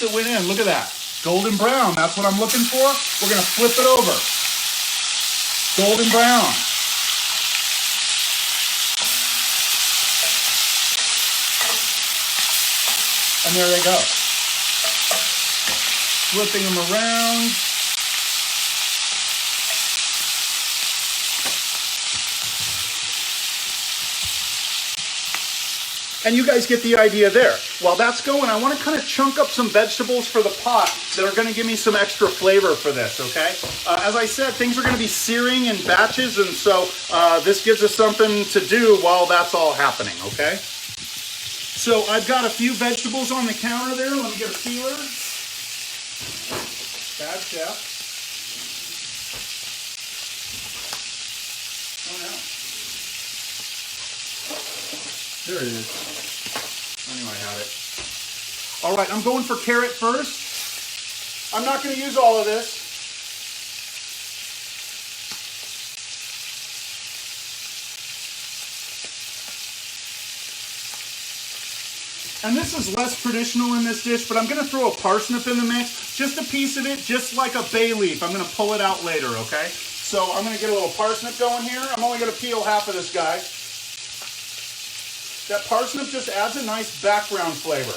It went in, look at that. Golden brown, that's what I'm looking for. We're gonna flip it over. Golden brown. And there they go. Flipping them around. And you guys get the idea there. While that's going, I want to kind of chunk up some vegetables for the pot that are going to give me some extra flavor for this, okay? As I said, things are going to be searing in batches, and so this gives us something to do while that's all happening, okay? So I've got a few vegetables on the counter there. Let me get a peeler. Bad chef. Oh no. There it is. I knew I had it. All right, I'm going for carrot first. I'm not going to use all of this. And this is less traditional in this dish, but I'm going to throw a parsnip in the mix. Just a piece of it, just like a bay leaf. I'm going to pull it out later, okay? So I'm going to get a little parsnip going here. I'm only going to peel half of this guy. That parsnip just adds a nice background flavor.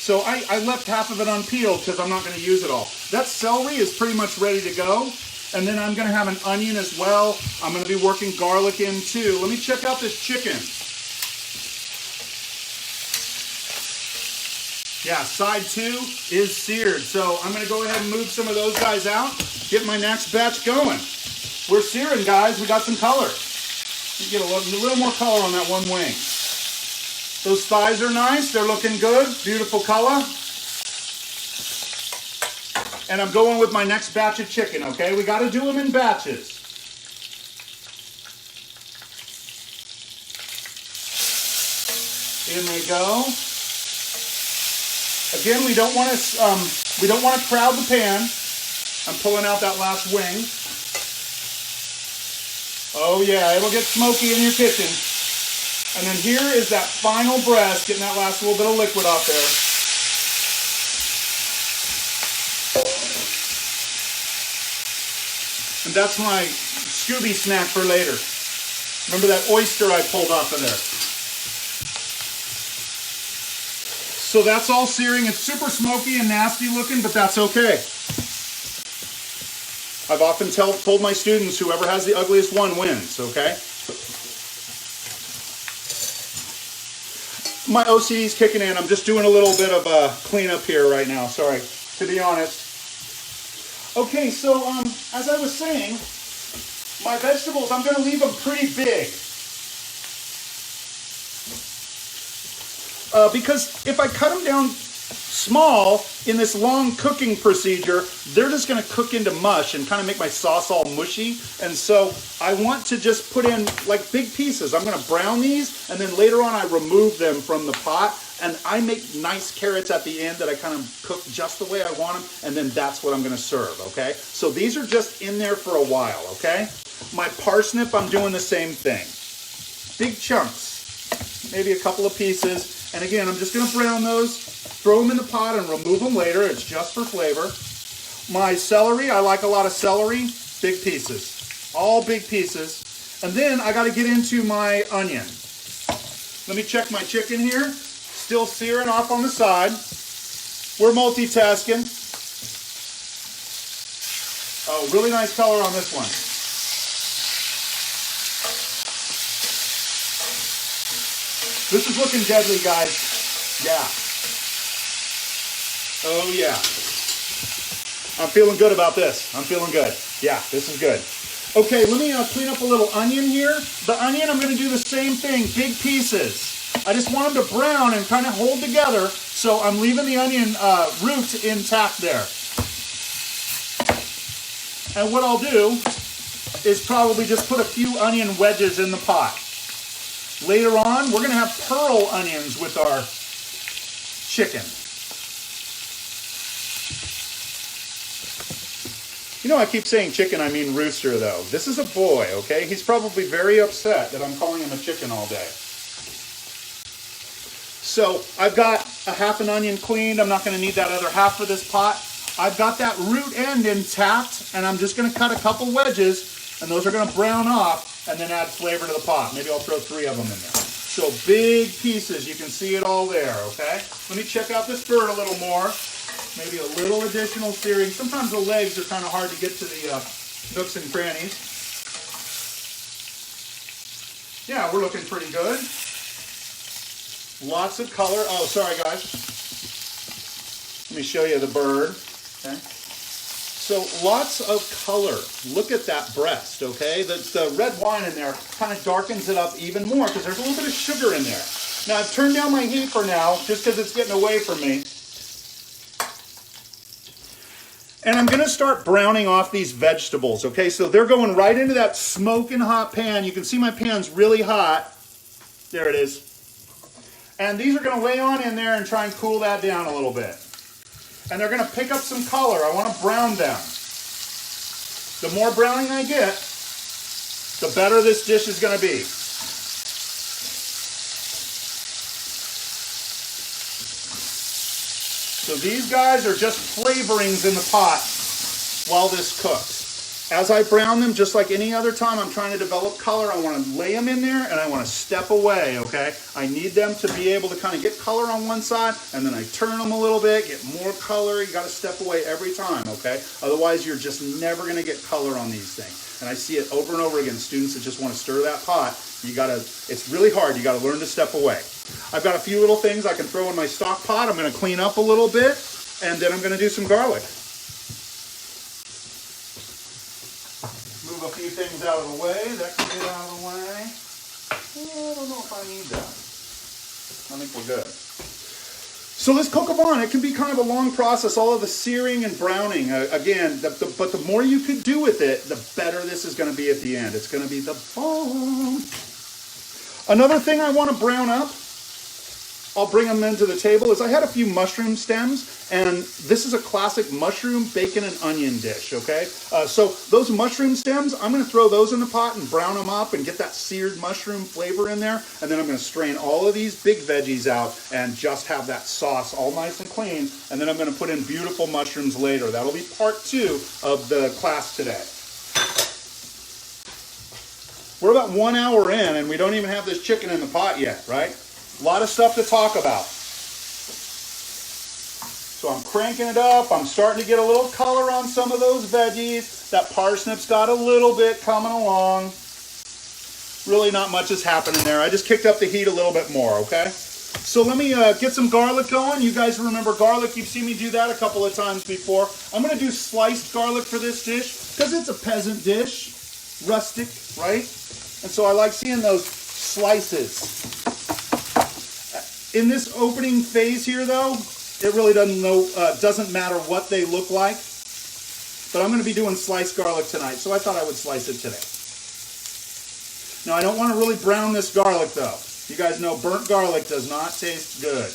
So I left half of it unpeeled because I'm not going to use it all. That celery is pretty much ready to go. And then I'm going to have an onion as well. I'm going to be working garlic in too. Let me check out this chicken. Yeah, side 2 is seared. So I'm going to go ahead and move some of those guys out. Get my next batch going. We're searing, guys. We got some color. You get a little more color on that one wing. Those thighs are nice. They're looking good. Beautiful color. And I'm going with my next batch of chicken, okay? We got to do them in batches. In they go. Again, we don't want to crowd the pan. I'm pulling out that last wing. Oh yeah, it'll get smoky in your kitchen. And then here is that final breast, getting that last little bit of liquid off there. And that's my Scooby snack for later. Remember that oyster I pulled off of there? So that's all searing. It's super smoky and nasty looking, but that's okay. I've often told my students, whoever has the ugliest one wins, okay? My OCD's kicking in. I'm just doing a little bit of a cleanup here right now, sorry, to be honest. Okay, so as I was saying, my vegetables, I'm going to leave them pretty big. Because if I cut them down small in this long cooking procedure, they're just going to cook into mush and kind of make my sauce all mushy. And so I want to just put in like big pieces. I'm going to brown these, and then later on I remove them from the pot, and I make nice carrots at the end that I kind of cook just the way I want them, and then that's what I'm going to serve, okay? So these are just in there for a while, okay? My parsnip, I'm doing the same thing. Big chunks, maybe a couple of pieces. And again, I'm just going to brown those, throw them in the pot, and remove them later. It's just for flavor. My celery, I like a lot of celery. Big pieces. All big pieces. And then I got to get into my onion. Let me check my chicken here. Still searing off on the side. We're multitasking. Oh, really nice color on this one. This is looking deadly, guys. Yeah. Oh, yeah. I'm feeling good about this. I'm feeling good. Yeah, this is good. Okay, let me clean up a little onion here. The onion, I'm going to do the same thing, big pieces. I just want them to brown and kind of hold together, so I'm leaving the onion root intact there. And what I'll do is probably just put a few onion wedges in the pot. Later on, we're going to have pearl onions with our chicken. You know, I keep saying chicken, I mean rooster, though. This is a boy, okay? He's probably very upset that I'm calling him a chicken all day. So I've got a half an onion cleaned. I'm not going to need that other half for this pot. I've got that root end intact, and I'm just going to cut a couple wedges, and those are going to brown off and then add flavor to the pot. Maybe I'll throw 3 of them in there. So big pieces, you can see it all there, okay? Let me check out this bird a little more. Maybe a little additional searing. Sometimes the legs are kind of hard to get to the nooks and crannies. Yeah, we're looking pretty good. Lots of color. Oh, sorry guys. Let me show you the bird. Okay. So lots of color. Look at that breast, okay? The red wine in there kind of darkens it up even more because there's a little bit of sugar in there. Now I've turned down my heat for now just because it's getting away from me. And I'm going to start browning off these vegetables, okay? So they're going right into that smoking hot pan. You can see my pan's really hot. There it is. And these are going to lay on in there and try and cool that down a little bit. And they're going to pick up some color. I want to brown them. The more browning I get, the better this dish is going to be. So these guys are just flavorings in the pot while this cooks. As I brown them, just like any other time I'm trying to develop color, I want to lay them in there and I want to step away, okay? I need them to be able to kind of get color on one side, and then I turn them a little bit, get more color. You got to step away every time, okay? Otherwise, you're just never going to get color on these things. And I see it over and over again. Students that just want to stir that pot, it's really hard. You got to learn to step away. I've got a few little things I can throw in my stock pot. I'm going to clean up a little bit, and then I'm going to do some garlic. Move a few things out of the way. That can get out of the way. I don't know if I need that. I think we're good. So this cook on, it can be kind of a long process, all of the searing and browning. Again, but the more you could do with it, the better this is going to be at the end. It's going to be the bomb. Another thing I want to brown up, I'll bring them into the table, is I had a few mushroom stems, and this is a classic mushroom, bacon, and onion dish, okay? So those mushroom stems, I'm going to throw those in the pot and brown them up and get that seared mushroom flavor in there, and then I'm going to strain all of these big veggies out and just have that sauce all nice and clean, and then I'm going to put in beautiful mushrooms later. That'll be part 2 of the class today. We're about 1 hour in, and we don't even have this chicken in the pot yet, right? A lot of stuff to talk about. So I'm cranking it up. I'm starting to get a little color on some of those veggies. That parsnip's got a little bit coming along. Really not much is happening there. I just kicked up the heat a little bit more, okay? So let me get some garlic going. You guys remember garlic. You've seen me do that a couple of times before. I'm going to do sliced garlic for this dish because it's a peasant dish. Rustic, right? And so I like seeing those slices. In this opening phase here, though, it really doesn't matter what they look like. But I'm going to be doing sliced garlic tonight, so I thought I would slice it today. Now, I don't want to really brown this garlic, though. You guys know burnt garlic does not taste good.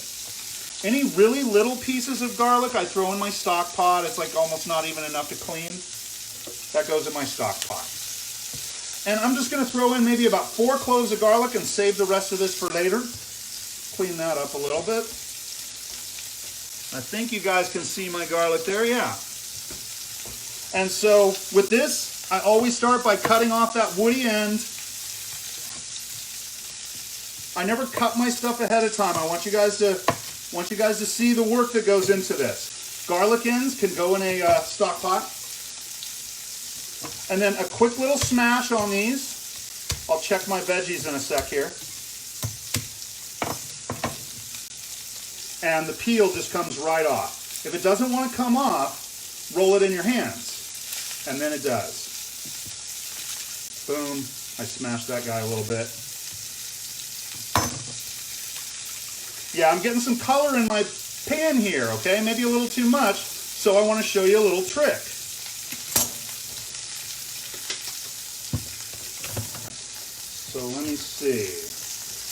Any really little pieces of garlic I throw in my stock pot. It's like almost not even enough to clean. That goes in my stock pot. And I'm just going to throw in maybe about 4 cloves of garlic and save the rest of this for later. Clean that up a little bit. I think you guys can see my garlic there, yeah. And so with this, I always start by cutting off that woody end. I never cut my stuff ahead of time. I want you guys to see the work that goes into this. Garlic ends can go in a stock pot. And then a quick little smash on these. I'll check my veggies in a sec here. And the peel just comes right off. If it doesn't want to come off, roll it in your hands. And then it does. Boom. I smashed that guy a little bit. Yeah, I'm getting some color in my pan here, okay? Maybe a little too much, so I want to show you a little trick. So let me see.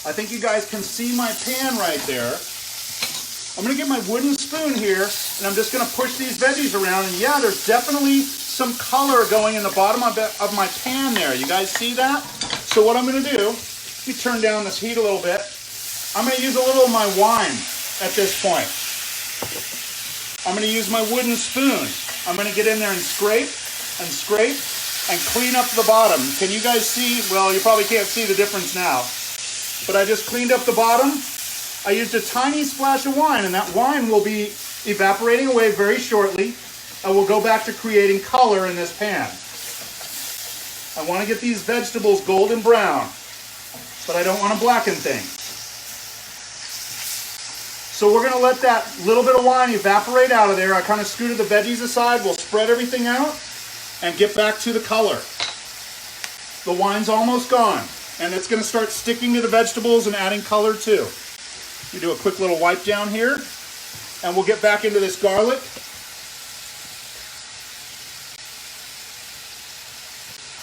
I think you guys can see my pan right there. I'm going to get my wooden spoon here, and I'm just going to push these veggies around, and yeah, there's definitely some color going in the bottom of my pan there. You guys see that? So what I'm going to do, let me turn down this heat a little bit. I'm going to use a little of my wine at this point. I'm going to use my wooden spoon. I'm going to get in there and scrape and clean up the bottom. Can you guys see? Well, you probably can't see the difference now. But I just cleaned up the bottom. I used a tiny splash of wine, and that wine will be evaporating away very shortly. I will go back to creating color in this pan. I want to get these vegetables golden brown, but I don't want to blacken things. So we're going to let that little bit of wine evaporate out of there. I kind of scooted the veggies aside. We'll spread everything out and get back to the color. The wine's almost gone, and it's going to start sticking to the vegetables and adding color too. We do a quick little wipe down here, and we'll get back into this garlic.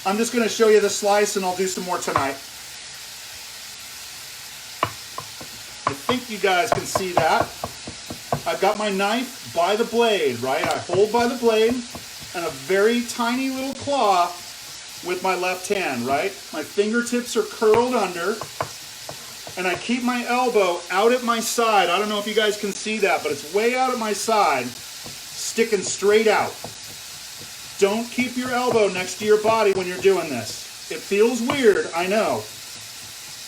I'm just going to show you the slice, and I'll do some more tonight. I think you guys can see that. I've got my knife by the blade, right? I hold by the blade and a very tiny little claw with my left hand, right? My fingertips are curled under, and I keep my elbow out at my side. I don't know if you guys can see that, but it's way out at my side, sticking straight out. Don't keep your elbow next to your body when you're doing this. It feels weird, I know.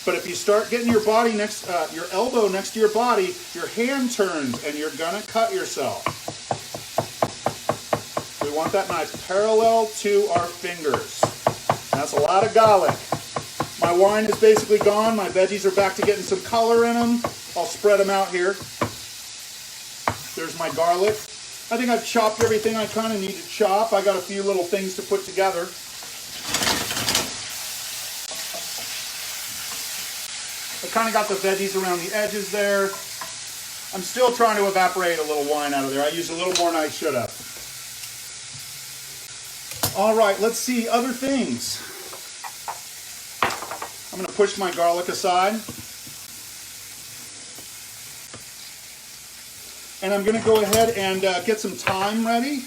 But if you start getting your body your elbow next to your body, your hand turns and you're gonna cut yourself. We want that knife parallel to our fingers. That's a lot of garlic. My wine is basically gone. My veggies are back to getting some color in them. I'll spread them out here. There's my garlic. I think I've chopped everything I kind of need to chop. I got a few little things to put together. I kind of got the veggies around the edges there. I'm still trying to evaporate a little wine out of there. I used a little more than I should have. All right, let's see other things. I'm going to push my garlic aside. And I'm going to go ahead and get some thyme ready.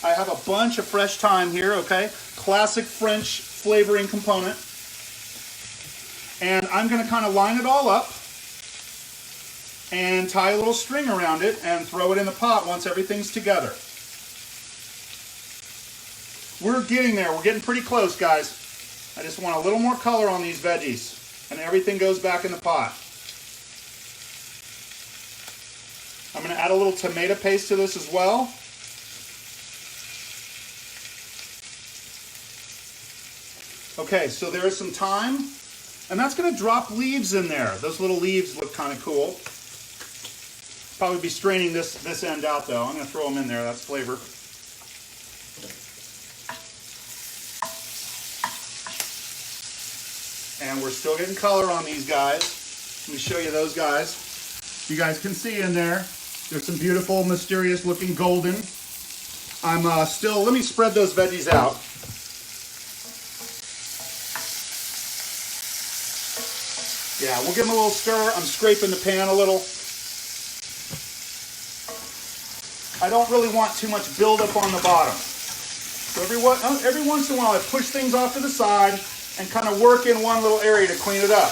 I have a bunch of fresh thyme here, okay? Classic French flavoring component. And I'm going to kind of line it all up and tie a little string around it and throw it in the pot once everything's together. We're getting there. We're getting pretty close, guys. I just want a little more color on these veggies, and everything goes back in the pot. I'm going to add a little tomato paste to this as well. Okay, so there's some thyme, and that's going to drop leaves in there. Those little leaves look kind of cool. Probably be straining this end out though. I'm going to throw them in there. That's flavor. And we're still getting color on these guys. Let me show you those guys. You guys can see in there. There's some beautiful, mysterious looking golden. Let me spread those veggies out. Yeah, we'll give them a little stir. I'm scraping the pan a little. I don't really want too much buildup on the bottom. So every once in a while I push things off to the side and kind of work in one little area to clean it up.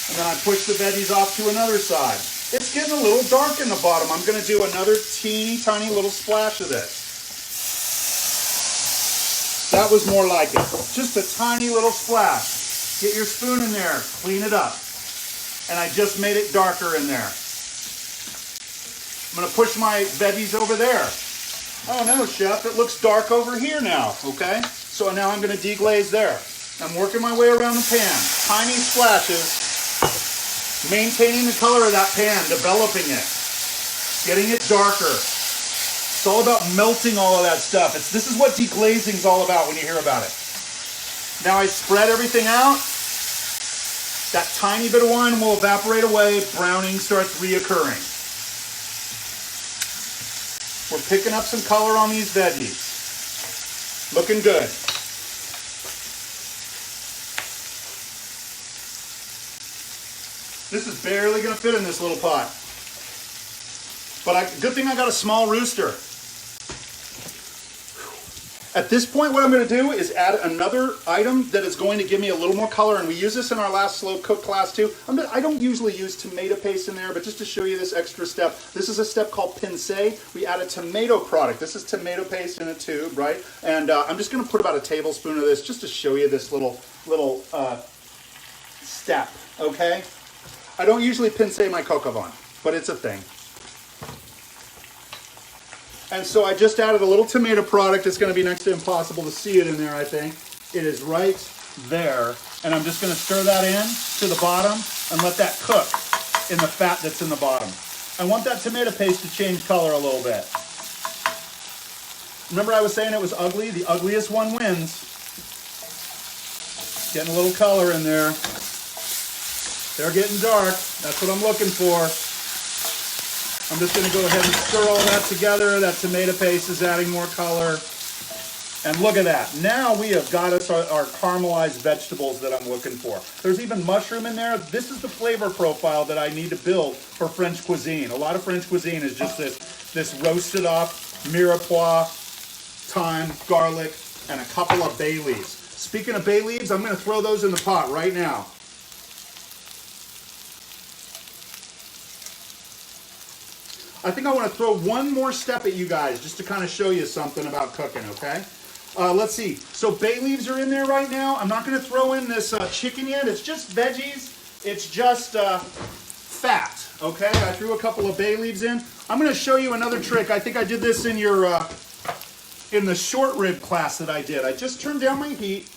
And then I push the veggies off to another side. It's getting a little dark in the bottom. I'm going to do another teeny tiny little splash of this. That was more like it. Just a tiny little splash. Get your spoon in there, clean it up. And I just made it darker in there. I'm going to push my veggies over there. Oh no, chef, it looks dark over here now, okay? So now I'm going to deglaze there. I'm working my way around the pan. Tiny splashes. Maintaining the color of that pan, developing it, getting it darker. It's all about melting all of that stuff. This is what deglazing is all about when you hear about it. Now I spread everything out. That tiny bit of wine will evaporate away. Browning starts reoccurring. We're picking up some color on these veggies. Looking good. This is barely going to fit in this little pot. But good thing I got a small rooster. At this point, what I'm going to do is add another item that is going to give me a little more color, and we use this in our last slow cook class too. I don't usually use tomato paste in there, but just to show you this extra step, this is a step called pince. We add a tomato product. This is tomato paste in a tube, right? And I'm just going to put about a tablespoon of this just to show you this little step, okay? I don't usually pince my coq au vin, but it's a thing. And so I just added a little tomato product. It's going to be next to impossible to see it in there, I think. It is right there. And I'm just going to stir that in to the bottom and let that cook in the fat that's in the bottom. I want that tomato paste to change color a little bit. Remember I was saying it was ugly? The ugliest one wins. Getting a little color in there. They're getting dark. That's what I'm looking for. I'm just going to go ahead and stir all that together. That tomato paste is adding more color. And look at that. Now we have got us our caramelized vegetables that I'm looking for. There's even mushroom in there. This is the flavor profile that I need to build for French cuisine. A lot of French cuisine is just this roasted up mirepoix, thyme, garlic, and a couple of bay leaves. Speaking of bay leaves, I'm going to throw those in the pot right now. I think I want to throw one more step at you guys just to kind of show you something about cooking, okay? Let's see. So bay leaves are in there right now. I'm not going to throw in this chicken yet. It's just veggies. It's just fat, okay? I threw a couple of bay leaves in. I'm going to show you another trick. I think I did this in in the short rib class that I did. I just turned down my heat.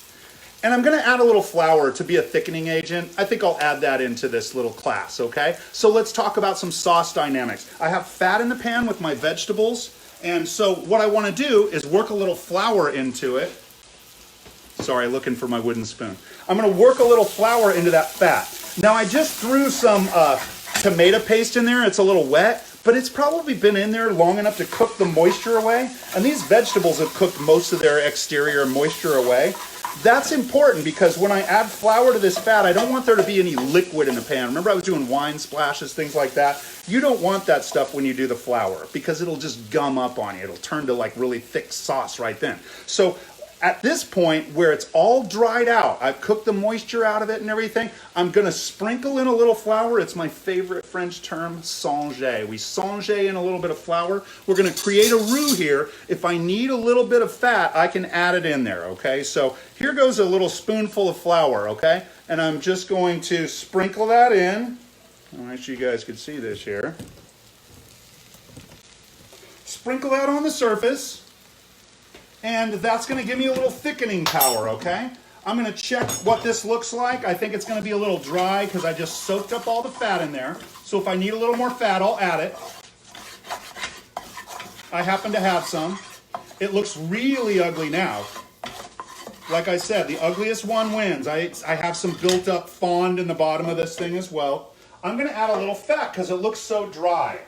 And I'm going to add a little flour to be a thickening agent. I think I'll add that into this little class, okay? So let's talk about some sauce dynamics. I have fat in the pan with my vegetables. And so what I want to do is work a little flour into it. Sorry, looking for my wooden spoon. I'm going to work a little flour into that fat. Now I just threw some tomato paste in there. It's a little wet, but it's probably been in there long enough to cook the moisture away. And these vegetables have cooked most of their exterior moisture away. That's important because when I add flour to this fat, I don't want there to be any liquid in the pan. Remember I was doing wine splashes, things like that? You don't want that stuff when you do the flour because it'll just gum up on you. It'll turn to like really thick sauce right then. So at this point where it's all dried out, I've cooked the moisture out of it and everything, I'm going to sprinkle in a little flour. It's my favorite French term, sanger. We sanger in a little bit of flour. We're going to create a roux here. If I need a little bit of fat, I can add it in there, okay? So here goes a little spoonful of flour, okay? And I'm just going to sprinkle that in. I'll make sure you guys can see this here. Sprinkle that on the surface. And that's going to give me a little thickening power, okay? I'm going to check what this looks like. I think it's going to be a little dry because I just soaked up all the fat in there. So if I need a little more fat, I'll add it. I happen to have some. It looks really ugly now. Like I said, the ugliest one wins. I have some built up fond in the bottom of this thing as well. I'm going to add a little fat because it looks so dry.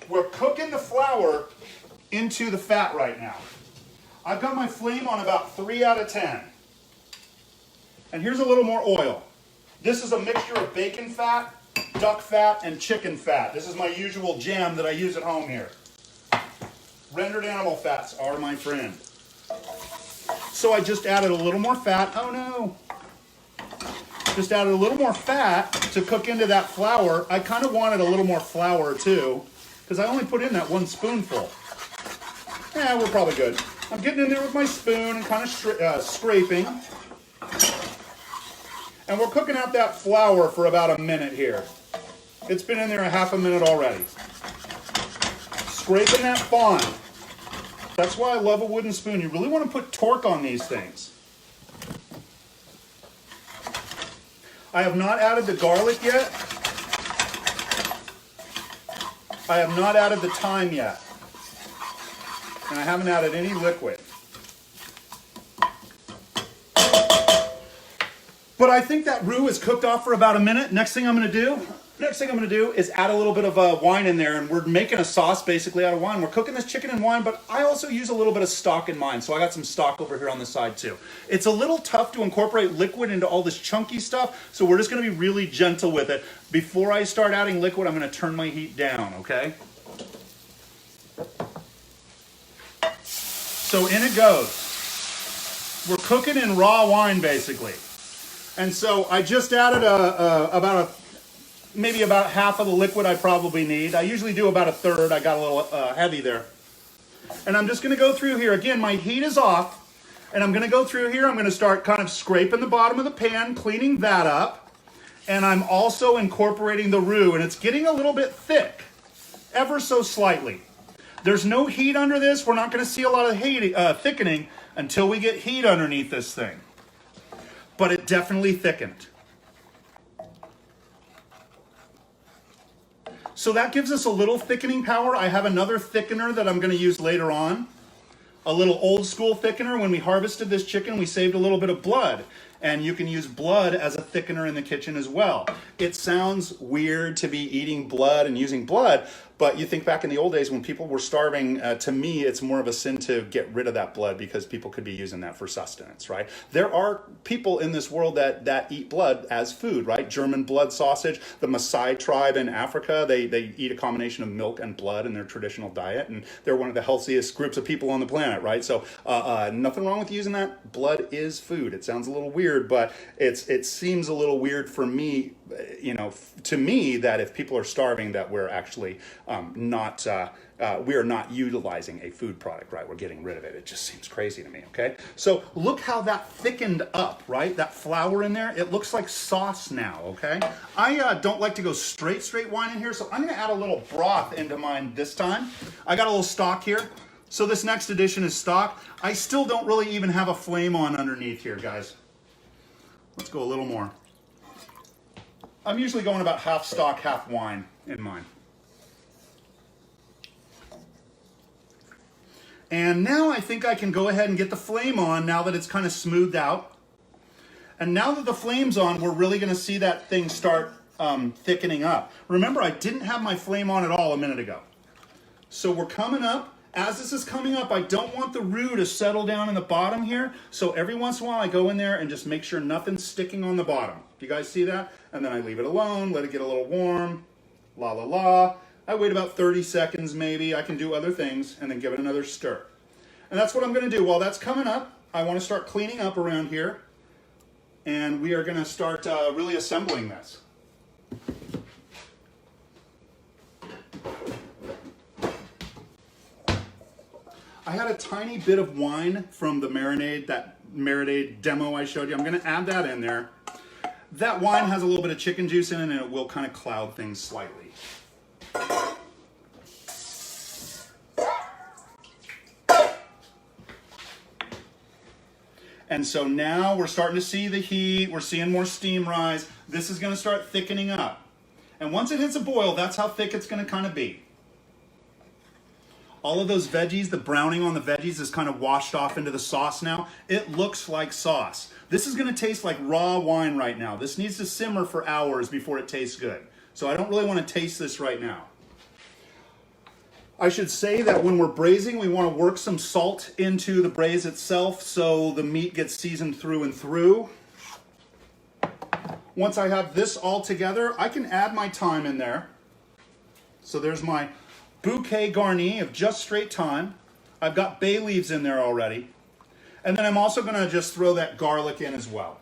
We're cooking the flour into the fat right now. I've got my flame on about 3 out of 10. And here's a little more oil. This is a mixture of bacon fat, duck fat, and chicken fat. This is my usual jam that I use at home here. Rendered animal fats are my friend. So I just added a little more fat. Oh no. Just added a little more fat to cook into that flour. I kind of wanted a little more flour too, because I only put in that 1 spoonful. Yeah, we're probably good. I'm getting in there with my spoon and kind of scraping. And we're cooking out that flour for about a minute here. It's been in there a half a minute already. Scraping that fond. That's why I love a wooden spoon. You really want to put torque on these things. I have not added the garlic yet. I have not added the thyme yet. And I haven't added any liquid. But I think that roux is cooked off for about a minute. Next thing I'm going to do is add a little bit of wine in there, and we're making a sauce basically out of wine. We're cooking this chicken in wine, but I also use a little bit of stock in mine, so I got some stock over here on the side too. It's a little tough to incorporate liquid into all this chunky stuff, so we're just going to be really gentle with it. Before I start adding liquid, I'm going to turn my heat down, okay? So in it goes. We're cooking in raw wine, basically. And so I just added maybe about half of the liquid I probably need. I usually do about a third. I got a little heavy there. And I'm just going to go through here. Again, my heat is off. And I'm going to go through here. I'm going to start kind of scraping the bottom of the pan, cleaning that up. And I'm also incorporating the roux. And it's getting a little bit thick, ever so slightly. There's no heat under this. We're not going to see a lot of thickening until we get heat underneath this thing. But it definitely thickened. So that gives us a little thickening power. I have another thickener that I'm going to use later on. A little old school thickener. When we harvested this chicken, we saved a little bit of blood. And you can use blood as a thickener in the kitchen as well. It sounds weird to be eating blood and using blood, but you think back in the old days when people were starving, to me, it's more of a sin to get rid of that blood because people could be using that for sustenance, right? There are people in this world that eat blood as food, right? German blood sausage, the Maasai tribe in Africa, they eat a combination of milk and blood in their traditional diet, and they're one of the healthiest groups of people on the planet, right? So nothing wrong with using that. Blood is food. It sounds a little weird, but it seems a little weird for me, to me, that if people are starving, that we're actually we are not utilizing a food product, right? We're getting rid of it. It just seems crazy to me, okay? So look how that thickened up, right? That flour in there, it looks like sauce now, okay? I don't like to go straight wine in here, so I'm gonna add a little broth into mine this time. I got a little stock here. So this next addition is stock. I still don't really even have a flame on underneath here, guys. Let's go a little more. I'm usually going about half stock, half wine in mine. And now I think I can go ahead and get the flame on now that it's kind of smoothed out. And now that the flame's on, we're really going to see that thing start thickening up. Remember, I didn't have my flame on at all a minute ago. So we're coming up. As this is coming up, I don't want the roux to settle down in the bottom here. So every once in a while, I go in there and just make sure nothing's sticking on the bottom. Do you guys see that? And then I leave it alone, let it get a little warm. La la la. I wait about 30 seconds maybe. I can do other things and then give it another stir. And that's what I'm going to do. While that's coming up, I want to start cleaning up around here. And we are going to start really assembling this. I had a tiny bit of wine from the marinade, that marinade demo I showed you. I'm going to add that in there. That wine has a little bit of chicken juice in it, and it will kind of cloud things slightly. And so now we're starting to see the heat. We're seeing more steam rise. This is going to start thickening up. And once it hits a boil, that's how thick it's going to kind of be. All of those veggies, the browning on the veggies is kind of washed off into the sauce now. It looks like sauce. This is going to taste like raw wine right now. This needs to simmer for hours before it tastes good. So I don't really want to taste this right now. I should say that when we're braising, we want to work some salt into the braise itself so the meat gets seasoned through and through. Once I have this all together, I can add my thyme in there. So there's my bouquet garni of just straight thyme. I've got bay leaves in there already. And then I'm also going to just throw that garlic in as well.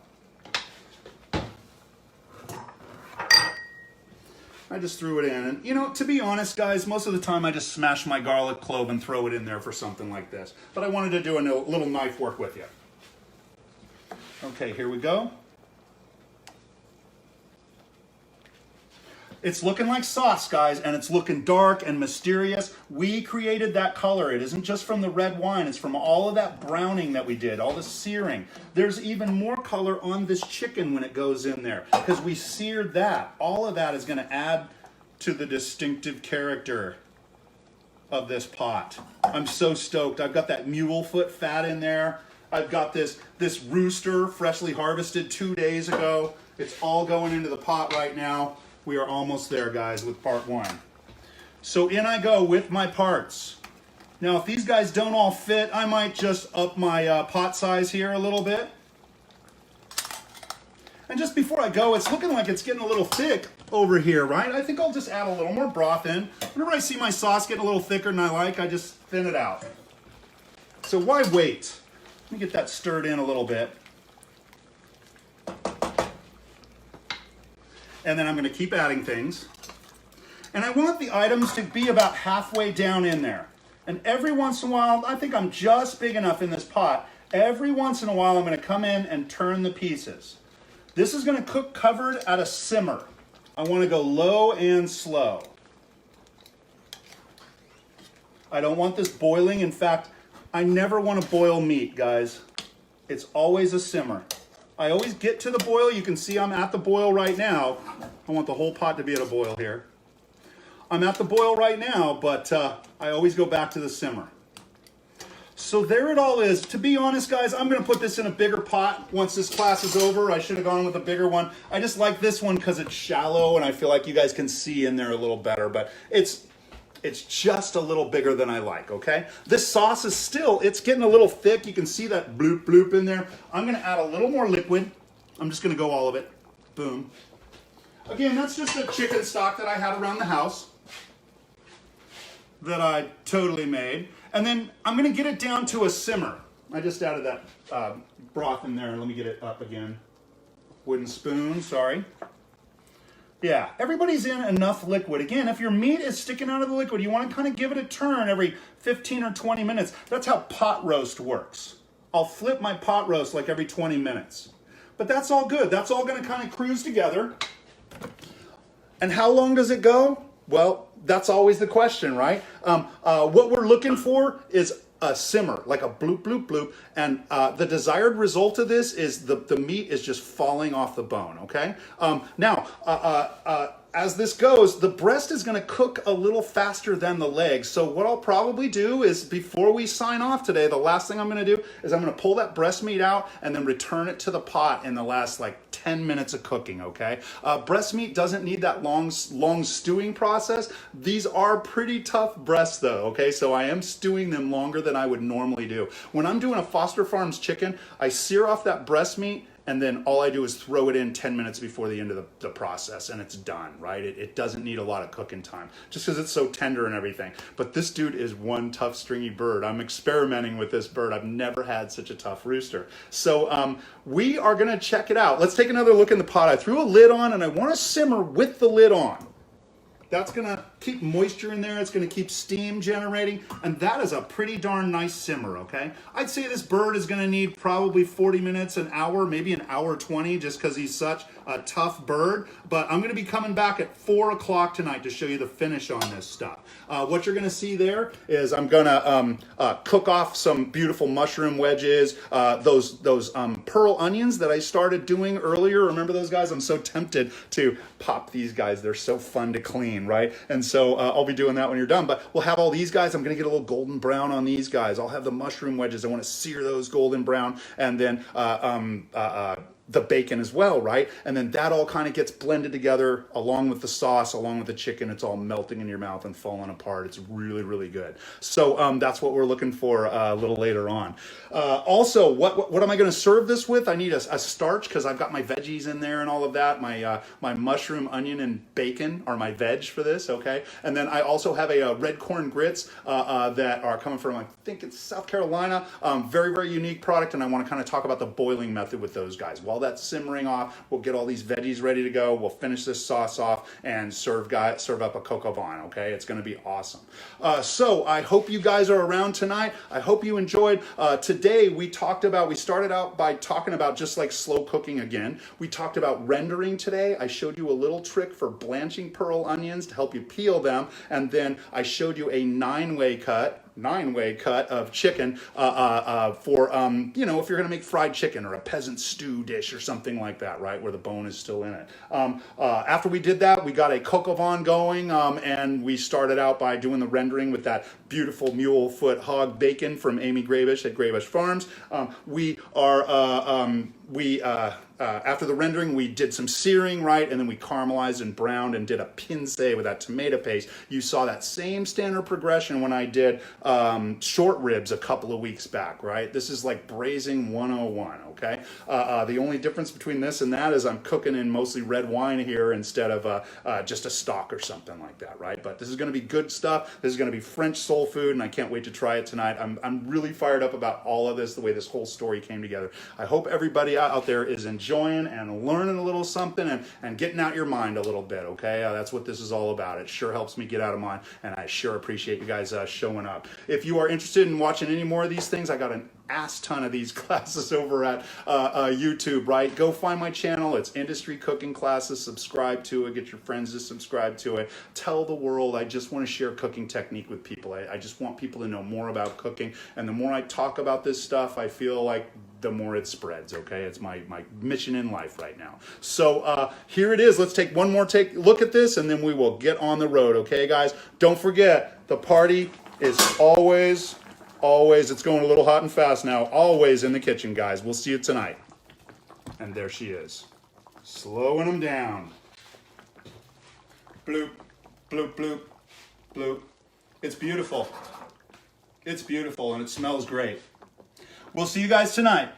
I just threw it in. And to be honest, guys, most of the time I just smash my garlic clove and throw it in there for something like this. But I wanted to do a little knife work with you. Okay, here we go. It's looking like sauce, guys, and it's looking dark and mysterious. We created that color. It isn't just from the red wine. It's from all of that browning that we did, all the searing. There's even more color on this chicken when it goes in there because we seared that. All of that is going to add to the distinctive character of this pot. I'm so stoked. I've got that mule foot fat in there. I've got this rooster freshly harvested 2 days ago. It's all going into the pot right now. We are almost there, guys, with part one. So in I go with my parts. Now, if these guys don't all fit, I might just up my pot size here a little bit. And just before I go, it's looking like it's getting a little thick over here, right? I think I'll just add a little more broth in. Whenever I see my sauce getting a little thicker than I like, I just thin it out. So why wait? Let me get that stirred in a little bit. And then I'm going to keep adding things. And I want the items to be about halfway down in there. And every once in a while, I think I'm just big enough in this pot, every once in a while I'm going to come in and turn the pieces. This is going to cook covered at a simmer. I want to go low and slow. I don't want this boiling. In fact, I never want to boil meat, guys. It's always a simmer. I always get to the boil. You can see I'm at the boil right now. I want the whole pot to be at a boil here. I'm at the boil right now, but I always go back to the simmer. So there it all is. To be honest, guys, I'm going to put this in a bigger pot once this class is over. I should have gone with a bigger one. I just like this one because it's shallow, and I feel like you guys can see in there a little better, but it's just a little bigger than I like, okay? This sauce is still, it's getting a little thick. You can see that bloop bloop in there. I'm going to add a little more liquid. I'm just going to go all of it. Boom. Again, that's just a chicken stock that I had around the house that I totally made. And then I'm going to get it down to a simmer. I just added that broth in there. Let me get it up again. Wooden spoon, sorry. Yeah, everybody's in enough liquid. Again, if your meat is sticking out of the liquid, you want to kind of give it a turn every 15 or 20 minutes. That's how pot roast works. I'll flip my pot roast like every 20 minutes. But that's all good. That's all going to kind of cruise together. And how long does it go? Well, that's always the question, right? What we're looking for is a simmer, like a bloop, bloop, bloop. And the desired result of this is the meat is just falling off the bone, okay? Now, as this goes, the breast is gonna cook a little faster than the legs. So what I'll probably do is, before we sign off today, the last thing I'm gonna do is I'm gonna pull that breast meat out and then return it to the pot in the last like 10 minutes of cooking, okay? Breast meat doesn't need that long stewing process. These are pretty tough breasts though, okay? So I am stewing them longer than I would normally do. When I'm doing a Foster Farms chicken, I sear off that breast meat and then all I do is throw it in 10 minutes before the end of the process and it's done, right? It doesn't need a lot of cooking time just because it's so tender and everything. But this dude is one tough stringy bird. I'm experimenting with this bird. I've never had such a tough rooster. So we are gonna check it out. Let's take another look in the pot. I threw a lid on and I wanna simmer with the lid on. That's gonna keep moisture in there, it's gonna keep steam generating, and that is a pretty darn nice simmer, okay? I'd say this bird is gonna need probably 40 minutes, an hour, maybe an hour 20, just because he's such a tough bird, but I'm gonna be coming back at 4 o'clock tonight to show you the finish on this stuff. What you're gonna see there is I'm gonna cook off some beautiful mushroom wedges, those pearl onions that I started doing earlier. Remember those guys? I'm so tempted to pop these guys. They're so fun to clean, right? And so I'll be doing that when you're done, but we'll have all these guys. I'm gonna get a little golden brown on these guys. I'll have the mushroom wedges. I wanna sear those golden brown, and then the bacon as well, right? And then that all kind of gets blended together along with the sauce, along with the chicken. It's all melting in your mouth and falling apart. It's really, really good. So that's what we're looking for a little later on. Also, what am I gonna serve this with? I need a starch because I've got my veggies in there and all of that. My mushroom, onion, and bacon are my veg for this, okay? And then I also have a red corn grits that are coming from, I think it's South Carolina. Very, very unique product, and I wanna kind of talk about the boiling method with those guys. While that's simmering off, we'll get all these veggies ready to go. We'll finish this sauce off and serve up a coq au vin, okay? It's gonna be awesome. So I hope you guys are around tonight. I hope you enjoyed. Today we started out by talking about just like slow cooking again. We talked about rendering today. I showed you a little trick for blanching pearl onions to help you peel them. And then I showed you a nine-way cut of chicken for, if you're gonna make fried chicken or a peasant stew dish or something like that, right, where the bone is still in it. After we did that, we got a coq au vin going, and we started out by doing the rendering with that beautiful mule foot hog bacon from Amy Grabish at Grabish Farms. After the rendering, we did some searing, right? And then we caramelized and browned and did a pince with that tomato paste. You saw that same standard progression when I did short ribs a couple of weeks back, right? This is like braising 101, okay? The only difference between this and that is I'm cooking in mostly red wine here instead of just a stock or something like that, right? But this is gonna be good stuff. This is gonna be French soul food, and I can't wait to try it tonight. I'm really fired up about all of this, the way this whole story came together. I hope everybody out there is enjoying and learning a little something and getting out your mind a little bit, okay? That's what this is all about. It sure helps me get out of mine, and I sure appreciate you guys showing up. If you are interested in watching any more of these things, I got an ass ton of these classes over at YouTube, right? Go find my channel. It's Industry Cooking Classes. Subscribe to it. Get your friends to subscribe to it. Tell the world I just want to share cooking technique with people. I just want people to know more about cooking. And the more I talk about this stuff, I feel like the more it spreads, okay? It's my mission in life right now. So here it is. Let's take one more look at this, and then we will get on the road, okay, guys? Don't forget, the party is always, it's going a little hot and fast now, always in the kitchen, guys. We'll see you tonight. And there she is, slowing them down. Bloop, bloop, bloop, bloop. It's beautiful. It's beautiful, and it smells great. We'll see you guys tonight.